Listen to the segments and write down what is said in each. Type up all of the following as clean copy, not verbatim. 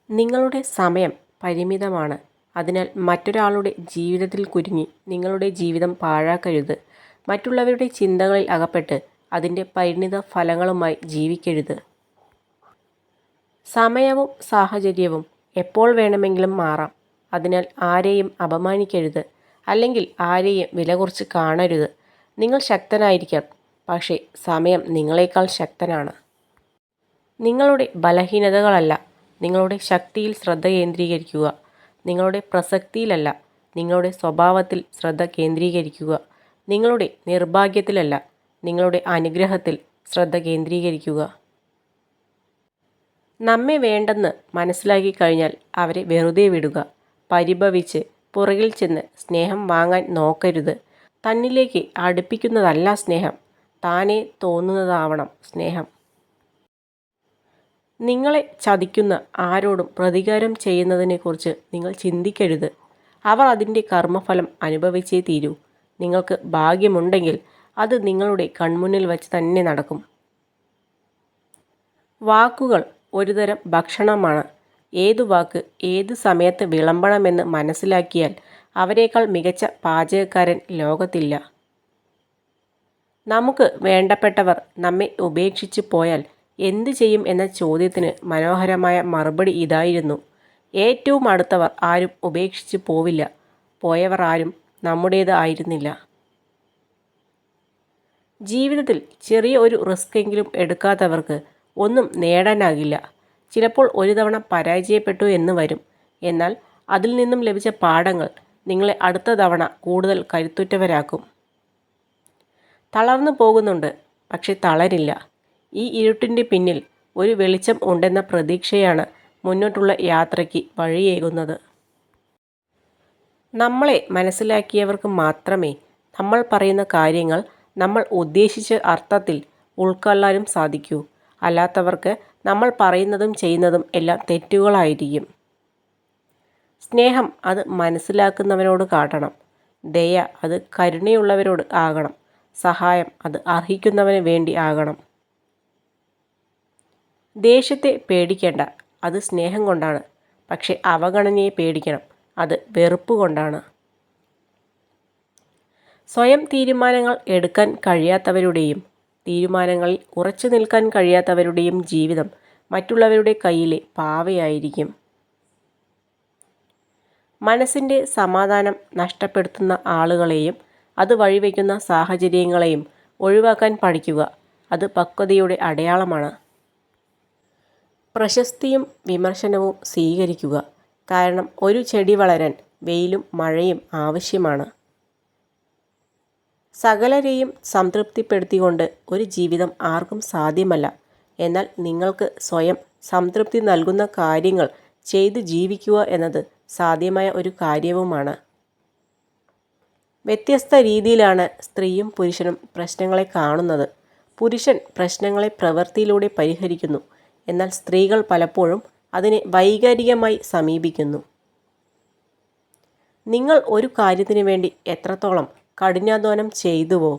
നിങ്ങളുടെ സമയം പരിമിതമാണ്. അതിനാൽ മറ്റൊരാളുടെ ജീവിതത്തിൽ കുരുങ്ങി നിങ്ങളുടെ ജീവിതം പാഴാക്കരുത്. മറ്റുള്ളവരുടെ ചിന്തകളിൽ അകപ്പെട്ട് അതിൻ്റെ പരിണിത ഫലങ്ങളുമായി ജീവിക്കരുത്. സമയവും സാഹചര്യവും എപ്പോൾ വേണമെങ്കിലും മാറാം. അതിനാൽ ആരെയും അപമാനിക്കരുത്, അല്ലെങ്കിൽ ആരെയും വില കുറച്ച് കാണരുത്. നിങ്ങൾ ശക്തനായിരിക്കാം, പക്ഷേ സമയം നിങ്ങളെക്കാൾ ശക്തനാണ്. നിങ്ങളുടെ ബലഹീനതകളല്ല, നിങ്ങളുടെ ശക്തിയിൽ ശ്രദ്ധ കേന്ദ്രീകരിക്കുക. നിങ്ങളുടെ പ്രസക്തിയിലല്ല, നിങ്ങളുടെ സ്വഭാവത്തിൽ ശ്രദ്ധ കേന്ദ്രീകരിക്കുക. നിങ്ങളുടെ നിർഭാഗ്യത്തിലല്ല, നിങ്ങളുടെ അനുഗ്രഹത്തിൽ ശ്രദ്ധ കേന്ദ്രീകരിക്കുക. നമ്മെ വേണ്ടെന്ന് മനസ്സിലാക്കി കഴിഞ്ഞാൽ അവരെ വെറുതെ വിടുക. പരിഭവിച്ച് പുറകിൽ ചെന്ന് സ്നേഹം വാങ്ങാൻ നോക്കരുത്. തന്നിലേക്ക് അടുപ്പിക്കുന്നതല്ല സ്നേഹം, താനേ തോന്നുന്നതാവണം സ്നേഹം. നിങ്ങളെ ചതിക്കുന്ന ആരോടും പ്രതികാരം ചെയ്യുന്നതിനെക്കുറിച്ച് നിങ്ങൾ ചിന്തിക്കരുത്. അവർ അതിൻ്റെ കർമ്മഫലം അനുഭവിച്ചേ തീരൂ. നിങ്ങൾക്ക് ഭാഗ്യമുണ്ടെങ്കിൽ അത് നിങ്ങളുടെ കൺമുന്നിൽ വച്ച് തന്നെ നടക്കും. വാക്കുകൾ ഒരുതരം ഭക്ഷണമാണ്. ഏതു വാക്ക് ഏത് സമയത്ത് വിളമ്പണമെന്ന് മനസ്സിലാക്കിയാൽ അവരെക്കാൾ മികച്ച പാചകക്കാരൻ ലോകത്തില്ല. നമുക്ക് വേണ്ടപ്പെട്ടവർ നമ്മെ ഉപേക്ഷിച്ച് പോയാൽ എന്തു ചെയ്യും എന്ന ചോദ്യത്തിന് മനോഹരമായ മറുപടി ഇതായിരുന്നു: ഏറ്റവും അടുത്തവർ ആരും ഉപേക്ഷിച്ച് പോവില്ല, പോയവർ ആരും നമ്മുടേത് ആയിരുന്നില്ല. ജീവിതത്തിൽ ചെറിയ ഒരു റിസ്കെങ്കിലും എടുക്കാത്തവർക്ക് ഒന്നും നേടാനാകില്ല. ചിലപ്പോൾ ഒരു തവണ പരാജയപ്പെട്ടു എന്ന് വരും, എന്നാൽ അതിൽ നിന്നും ലഭിച്ച പാഠങ്ങൾ നിങ്ങളെ അടുത്ത തവണ കൂടുതൽ കരുത്തുറ്റവരാക്കും. തളർന്നു പോകുന്നുണ്ട്, പക്ഷെ തളരില്ല. ഈ ഇരുട്ടിൻ്റെ പിന്നിൽ ഒരു വെളിച്ചം ഉണ്ടെന്ന പ്രതീക്ഷയാണ് മുന്നോട്ടുള്ള യാത്രയ്ക്ക് വഴിയേകുന്നത്. നമ്മളെ മനസ്സിലാക്കിയവർക്ക് മാത്രമേ നമ്മൾ പറയുന്ന കാര്യങ്ങൾ നമ്മൾ ഉദ്ദേശിച്ച അർത്ഥത്തിൽ ഉൾക്കൊള്ളാനും സാധിക്കൂ. അല്ലാത്തവർക്ക് നമ്മൾ പറയുന്നതും ചെയ്യുന്നതും എല്ലാം തെറ്റുകളായിരിക്കും. സ്നേഹം അത് മനസ്സിലാക്കുന്നവനോട് കാട്ടണം. ദയ അത് കരുണയുള്ളവരോട് ആകണം. സഹായം അത് അർഹിക്കുന്നവന് വേണ്ടി ആകണം. ദേഷ്യത്തെ പേടിക്കേണ്ട, അത് സ്നേഹം കൊണ്ടാണ്. പക്ഷെ അവഗണനയെ പേടിക്കണം, അത് വെറുപ്പ് കൊണ്ടാണ്. സ്വയം തീരുമാനങ്ങൾ എടുക്കാൻ കഴിയാത്തവരുടെയും തീരുമാനങ്ങളിൽ ഉറച്ചു നിൽക്കാൻ കഴിയാത്തവരുടെയും ജീവിതം മറ്റുള്ളവരുടെ കയ്യിലെ പാവയായിരിക്കും. മനസ്സിൻ്റെ സമാധാനം നഷ്ടപ്പെടുത്തുന്ന ആളുകളെയും അത് വഴിവെക്കുന്ന സാഹചര്യങ്ങളെയും ഒഴിവാക്കാൻ പഠിക്കുക. അത് പക്വതയുടെ അടയാളമാണ്. പ്രശസ്തിയും വിമർശനവും സ്വീകരിക്കുക, കാരണം ഒരു ചെടി വളരാൻ വെയിലും മഴയും ആവശ്യമാണ്. സകലരെയും സംതൃപ്തിപ്പെടുത്തിക്കൊണ്ട് ഒരു ജീവിതം ആർക്കും സാധ്യമല്ല. എന്നാൽ നിങ്ങൾക്ക് സ്വയം സംതൃപ്തി നൽകുന്ന കാര്യങ്ങൾ ചെയ്ത് ജീവിക്കുക എന്നത് സാധ്യമായ ഒരു കാര്യവുമാണ്. വ്യത്യസ്ത രീതിയിലാണ് സ്ത്രീയും പുരുഷനും പ്രശ്നങ്ങളെ കാണുന്നത്. പുരുഷൻ പ്രശ്നങ്ങളെ പ്രവൃത്തിയിലൂടെ പരിഹരിക്കുന്നു, എന്നാൽ സ്ത്രീകൾ പലപ്പോഴും അതിനെ വൈകാരികമായി സമീപിക്കുന്നു. നിങ്ങൾ ഒരു കാര്യത്തിന് വേണ്ടി എത്രത്തോളം കഠിനാധ്വാനം ചെയ്തുവോ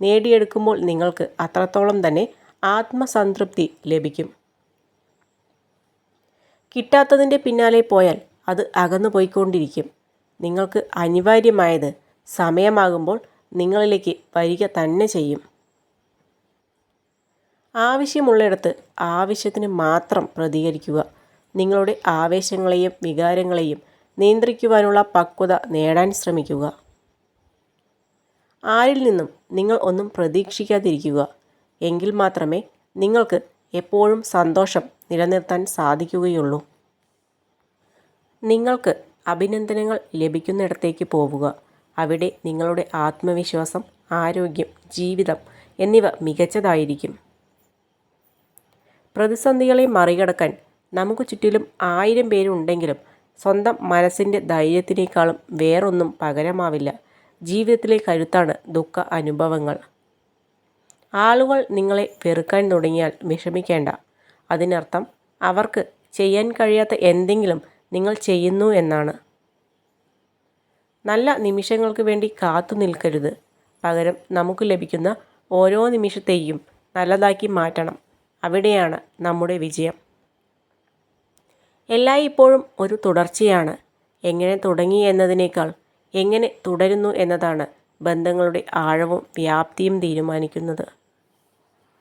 നേടിയെടുക്കുമ്പോൾ നിങ്ങൾക്ക് അത്രത്തോളം തന്നെ ആത്മസംതൃപ്തി ലഭിക്കും. കിട്ടാത്തതിൻ്റെ പിന്നാലെ പോയാൽ അത് അകന്നു പോയിക്കൊണ്ടിരിക്കും. നിങ്ങൾക്ക് അനിവാര്യമായത് സമയമാകുമ്പോൾ നിങ്ങളിലേക്ക് വരിക തന്നെ ചെയ്യും. ആവശ്യമുള്ളിടത്ത് ആവശ്യത്തിന് മാത്രം പ്രതികരിക്കുക. നിങ്ങളുടെ ആവേശങ്ങളെയും വികാരങ്ങളെയും നിയന്ത്രിക്കുവാനുള്ള പക്വത നേടാൻ ശ്രമിക്കുക. ആരിൽ നിന്നും നിങ്ങൾ ഒന്നും പ്രതീക്ഷിക്കാതിരിക്കുക. എങ്കിൽ മാത്രമേ നിങ്ങൾക്ക് എപ്പോഴും സന്തോഷം നിലനിർത്താൻ സാധിക്കുകയുള്ളൂ. നിങ്ങൾക്ക് അഭിനന്ദനങ്ങൾ ലഭിക്കുന്നിടത്തേക്ക് പോവുക. അവിടെ നിങ്ങളുടെ ആത്മവിശ്വാസം, ആരോഗ്യം, ജീവിതം എന്നിവ മികച്ചതായിരിക്കും. പ്രതിസന്ധികളെ മറികടക്കാൻ നമുക്ക് ചുറ്റിലും 1000 പേരുണ്ടെങ്കിലും സ്വന്തം മനസ്സിൻ്റെ ധൈര്യത്തിനേക്കാളും വേറൊന്നും പകരമാവില്ല. ജീവിതത്തിലെ കരുത്താണ് ദുഃഖ അനുഭവങ്ങൾ. ആളുകൾ നിങ്ങളെ വെറുക്കാൻ തുടങ്ങിയാൽ വിഷമിക്കേണ്ട. അതിനർത്ഥം അവർക്ക് ചെയ്യാൻ കഴിയാത്ത എന്തെങ്കിലും നിങ്ങൾ ചെയ്യുന്നു എന്നാണ്. നല്ല നിമിഷങ്ങൾക്ക് വേണ്ടി കാത്തു നിൽക്കരുത്. പകരം നമുക്ക് ലഭിക്കുന്ന ഓരോ നിമിഷത്തെയും നല്ലതാക്കി മാറ്റണം. അവിടെയാണ് നമ്മുടെ വിജയം. എല്ലായ്പ്പോഴും ഒരു തുടർച്ചയാണ്. എങ്ങനെ തുടങ്ങി എന്നതിനേക്കാൾ എങ്ങനെ തുടരുന്നു എന്നതാണ് ബന്ധങ്ങളുടെ ആഴവും വ്യാപ്തിയും തീരുമാനിക്കുന്നത്.